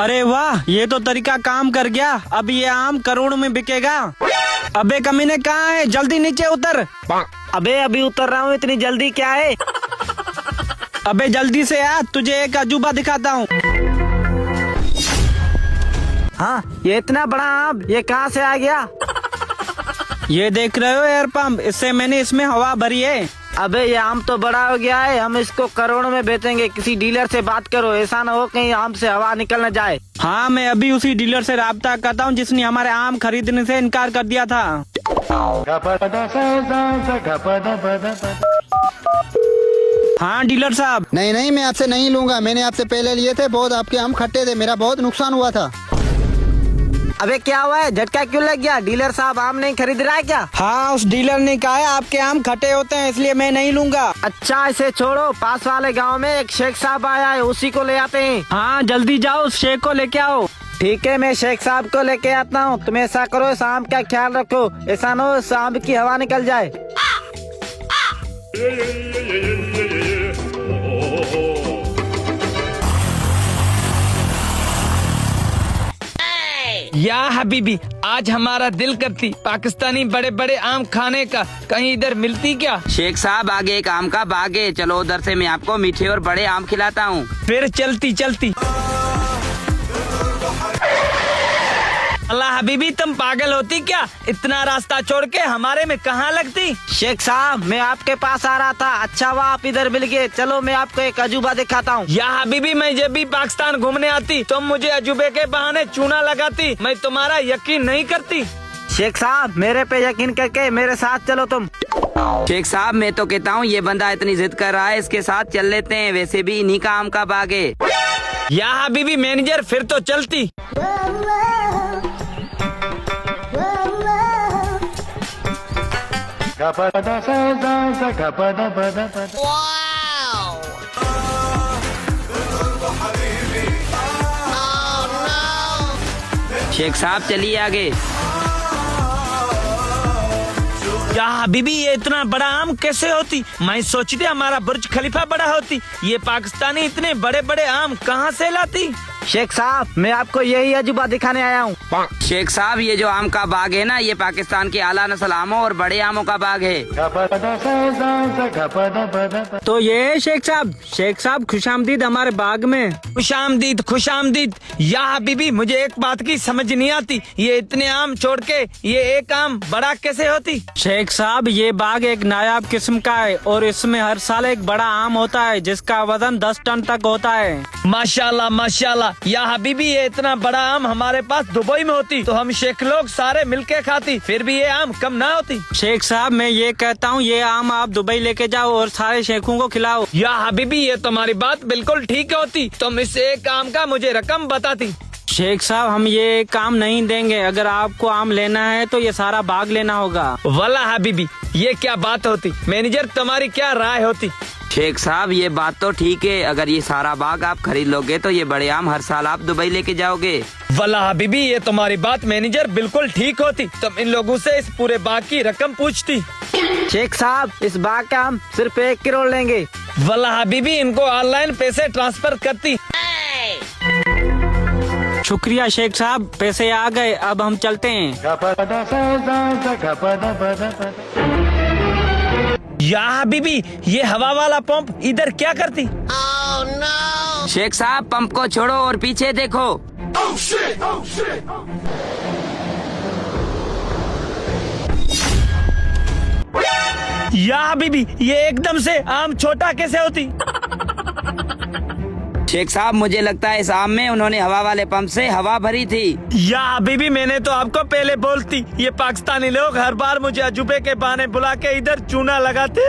अरे वाह, ये तो तरीका काम कर गया। अब ये आम करोड़ों में बिकेगा। अबे कमीने कहाँ है, जल्दी नीचे उतर। अबे अभी उतर रहा हूँ, इतनी जल्दी क्या है? अबे जल्दी से आ, तुझे एक अजूबा दिखाता हूँ। हाँ, ये इतना बड़ा आम ये कहाँ से आ गया? ये देख रहे हो एयर पंप, इससे मैंने इसमें हवा भरी है। अबे ये आम तो बड़ा हो गया है, हम इसको करोड़ों में बेचेंगे। किसी डीलर से बात करो, ऐसा न हो कहीं आम से हवा निकल न जाए। हाँ, मैं अभी उसी डीलर से राब्ता करता हूँ जिसने हमारे आम खरीदने से इनकार कर दिया था। हाँ डीलर साहब। नहीं, मैं आपसे नहीं लूंगा। मैंने आपसे पहले लिए थे, बहुत आपके आम खट्टे थे, मेरा बहुत नुकसान हुआ था। अबे क्या हुआ है, झटका क्यों लग गया? डीलर साहब आम नहीं खरीद रहा है क्या? हाँ, उस डीलर ने कहा है आपके आम खट्टे होते हैं, इसलिए मैं नहीं लूंगा। अच्छा, इसे छोड़ो, पास वाले गांव में एक शेख साहब आया है, उसी को ले आते हैं। हाँ जल्दी जाओ, उस शेख को लेके आओ। ठीक है, मैं शेख साहब को लेके आता हूँ। तुम ऐसा करो, इस आम का ख्याल रखो, ऐसा न हो इस आम की हवा निकल जाए। या हबीबी, आज हमारा दिल करती पाकिस्तानी बड़े बड़े आम खाने का, कहीं इधर मिलती क्या? शेख साहब आगे एक आम का बाग है, चलो उधर से मैं आपको मीठे और बड़े आम खिलाता हूँ। फिर चलती चलती। अल्लाह हबीबी, तुम पागल होती क्या? इतना रास्ता छोड़ के हमारे में कहाँ लगती? शेख साहब, मैं आपके पास आ रहा था, अच्छा हुआ आप इधर मिल गए। चलो मैं आपको एक अजूबा दिखाता हूँ। या हबीबी, मैं जब भी पाकिस्तान घूमने आती तुम मुझे अजूबे के बहाने चूना लगाती, मैं तुम्हारा यकीन नहीं करती। शेख साहब, मेरे पे यकीन करके मेरे साथ चलो तुम। शेख साहब, मैं तो कहता हूँ ये बंदा इतनी जिद कर रहा है, इसके साथ चल लेते हैं, वैसे भी इन्हीं का आम का बाग है। या हबीबी मैनेजर, फिर तो चलती। शेख साहब चलिए आगे। या हबीबी, ये इतना बड़ा आम कैसे होती? मैं सोचती हमारा बुर्ज खलीफा बड़ा होती, ये पाकिस्तानी इतने बड़े बड़े आम कहाँ से लाती? शेख साहब, मैं आपको यही अजूबा दिखाने आया हूँ। शेख साहब, ये जो आम का बाग है ना, ये पाकिस्तान के आला नस्ल आमों और बड़े आमों का बाग है। तो ये है शेख साहब। शेख साहब खुशामदीद हमारे बाग में। खुशामदीद खुशामदीद। या हबीबी, मुझे एक बात की समझ नहीं आती, ये इतने आम छोड़ के ये एक आम बड़ा कैसे होती? शेख साहब, ये बाग एक नायाब किस्म का है और इसमें हर साल एक बड़ा आम होता है जिसका वजन 10 टन तक होता है। माशाल्लाह माशाल्लाह। या हबीबी, ये इतना बड़ा आम हमारे पास दुबई में होती तो हम शेख लोग सारे मिलके खाती, फिर भी ये आम कम ना होती। शेख साहब, मैं ये कहता हूँ ये आम आप दुबई लेके जाओ और सारे शेखों को खिलाओ। या हबीबी, ये तुम्हारी बात बिल्कुल ठीक होती, तुम इस एक आम का मुझे रकम बताती। शेख साहब, हम ये काम नहीं देंगे। अगर आपको आम लेना है तो ये सारा बाग लेना होगा। वाला हबीबी, ये क्या बात होती? मैनेजर, तुम्हारी क्या राय होती? शेख साहब, ये बात तो ठीक है, अगर ये सारा बाग आप खरीद लोगे तो ये बड़े आम हर साल आप दुबई लेके जाओगे। वाला हबीबी, ये तुम्हारी बात मैनेजर बिल्कुल ठीक होती, तुम इन लोगों से इस पूरे बाग की रकम पूछती। शेख साहब, इस बाग का हम सिर्फ 1 करोड़ लेंगे। वाला हबीबी, इनको ऑनलाइन पैसे ट्रांसफर करती। शुक्रिया शेख साहब, पैसे आ गए, अब हम चलते हैं। या हबीबी, ये हवा वाला पंप इधर क्या करती? शेख साहब, पंप को छोड़ो और पीछे देखो। या हबीबी, ये एकदम से आम छोटा कैसे होती? शेख साहब, मुझे लगता है इस आम में उन्होंने हवा वाले पंप से हवा भरी थी। या हबीबी, मैंने तो आपको पहले बोलती, ये पाकिस्तानी लोग हर बार मुझे अजूबे के बहाने बुला के इधर चूना लगाते।